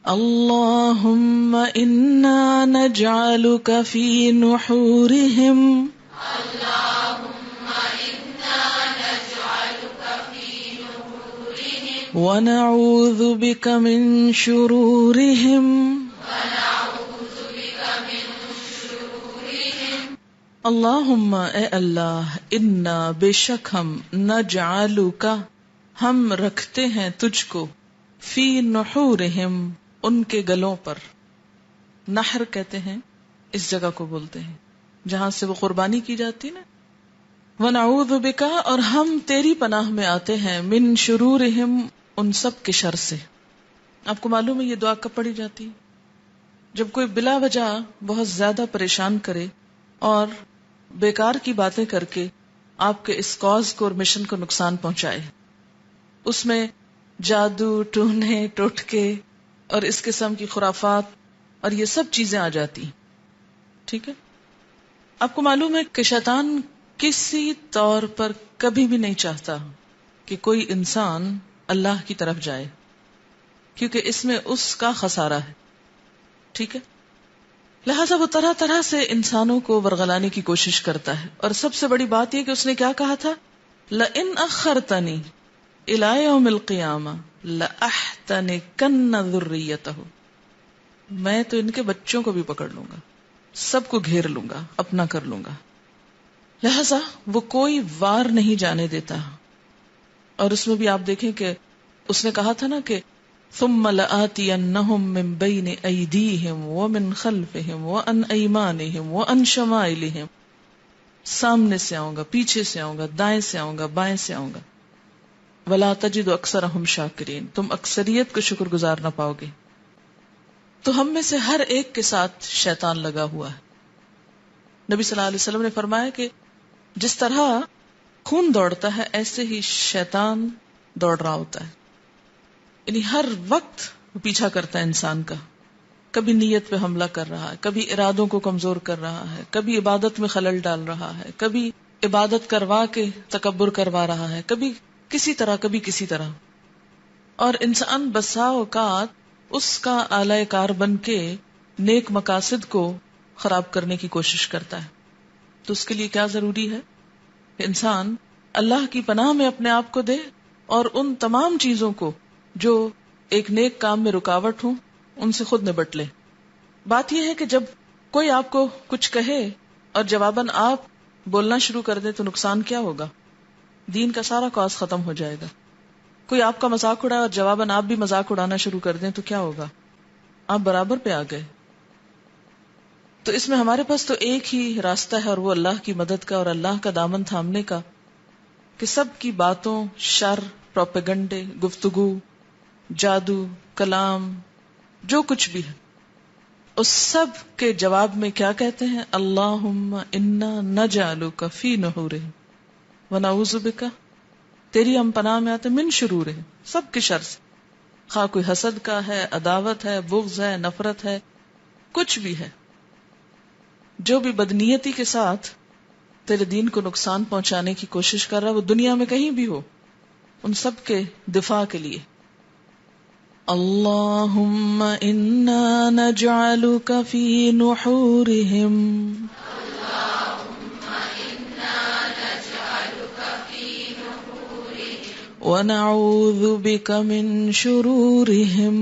اللہم انا نجعلک فی نحورہم ونعوذ بک من شرورہم اللہم اے اللہ انا بے شک ہم نجعلک ہم رکھتے ہیں تجھ کو فی نحورہم ان کے گلوں پر. نحر کہتے ہیں اس جگہ کو بولتے ہیں جہاں سے وہ قربانی کی جاتی نا. ونعوذ بک اور ہم تیری پناہ میں آتے ہیں من شرورہم ان سب کے شر سے. آپ کو معلوم ہے یہ دعا کب پڑھی جاتی ہے؟ جب کوئی بلا وجہ بہت زیادہ پریشان کرے اور بیکار کی باتیں کر کے آپ کے اس کاز کو اور مشن کو نقصان پہنچائے. اس میں جادو، ٹونے، ٹوٹکے اور اس قسم کی خرافات اور یہ سب چیزیں آ جاتی. ٹھیک ہے، آپ کو معلوم ہے کہ شیطان کسی طور پر کبھی بھی نہیں چاہتا کہ کوئی انسان اللہ کی طرف جائے، کیونکہ اس میں اس کا خسارہ ہے. ٹھیک ہے، لہذا وہ طرح طرح سے انسانوں کو ورغلانے کی کوشش کرتا ہے. اور سب سے بڑی بات یہ کہ اس نے کیا کہا تھا، لئن اخرتنی الی یوم القیامہ لأحتنکن ذریتہ، میں تو ان کے بچوں کو بھی پکڑ لوں گا، سب کو گھیر لوں گا، اپنا کر لوں گا. لہذا وہ کوئی وار نہیں جانے دیتا. اور اس میں بھی آپ دیکھیں کہ اس نے کہا تھا نا کہ ثم لآتینہم من بین ایدیہم ومن خلفہم وعن ایمانہم وعن شمائلہم، سامنے سے آؤں گا، پیچھے سے آؤں گا، دائیں سے آؤں گا، بائیں سے آؤں گا. ولا تجد اکثرہم شاکرین، تم اکثریت کو شکر گزار نہ پاؤ گے. تو ہم میں سے ہر ایک کے ساتھ شیطان لگا ہوا ہے. نبی صلی اللہ علیہ وسلم نے فرمایا کہ جس طرح خون دوڑتا ہے ایسے ہی شیطان دوڑ رہا ہوتا ہے، یعنی ہر وقت پیچھا کرتا ہے انسان کا. کبھی نیت پہ حملہ کر رہا ہے، کبھی ارادوں کو کمزور کر رہا ہے، کبھی عبادت میں خلل ڈال رہا ہے، کبھی عبادت کروا کے تکبر کروا رہا ہے، کبھی کسی طرح کبھی کسی طرح. اور انسان بسا اوقات اس کا آلہ کار بن کے نیک مقاصد کو خراب کرنے کی کوشش کرتا ہے. تو اس کے لیے کیا ضروری ہے کہ انسان اللہ کی پناہ میں اپنے آپ کو دے اور ان تمام چیزوں کو جو ایک نیک کام میں رکاوٹ ہوں ان سے خود نبٹ لے. بات یہ ہے کہ جب کوئی آپ کو کچھ کہے اور جواباً آپ بولنا شروع کر دیں تو نقصان کیا ہوگا؟ دین کا سارا کاز ختم ہو جائے گا. کوئی آپ کا مذاق اڑائے اور جواباً آپ بھی مذاق اڑانا شروع کر دیں تو کیا ہوگا؟ آپ برابر پہ آ گئے. تو اس میں ہمارے پاس تو ایک ہی راستہ ہے اور وہ اللہ کی مدد کا اور اللہ کا دامن تھامنے کا، کہ سب کی باتوں، شر، پروپیگنڈے، گفتگو، جادو، کلام، جو کچھ بھی ہے اس سب کے جواب میں کیا کہتے ہیں؟ اللہم انا نجعلک فی نحورہم ونعوذ بک، تیری ہم پناہ میں آتے من شرورہم، سب کے شر سے، خواہ کوئی حسد کا ہے، عداوت ہے، بغض ہے، نفرت ہے، کچھ بھی ہے، جو بھی بدنیتی کے ساتھ تیرے دین کو نقصان پہنچانے کی کوشش کر رہا ہے وہ دنیا میں کہیں بھی ہو، ان سب کے دفاع کے لیے اللہم انا نجعلک فی نحورہم ونعوذ بک من شرورہم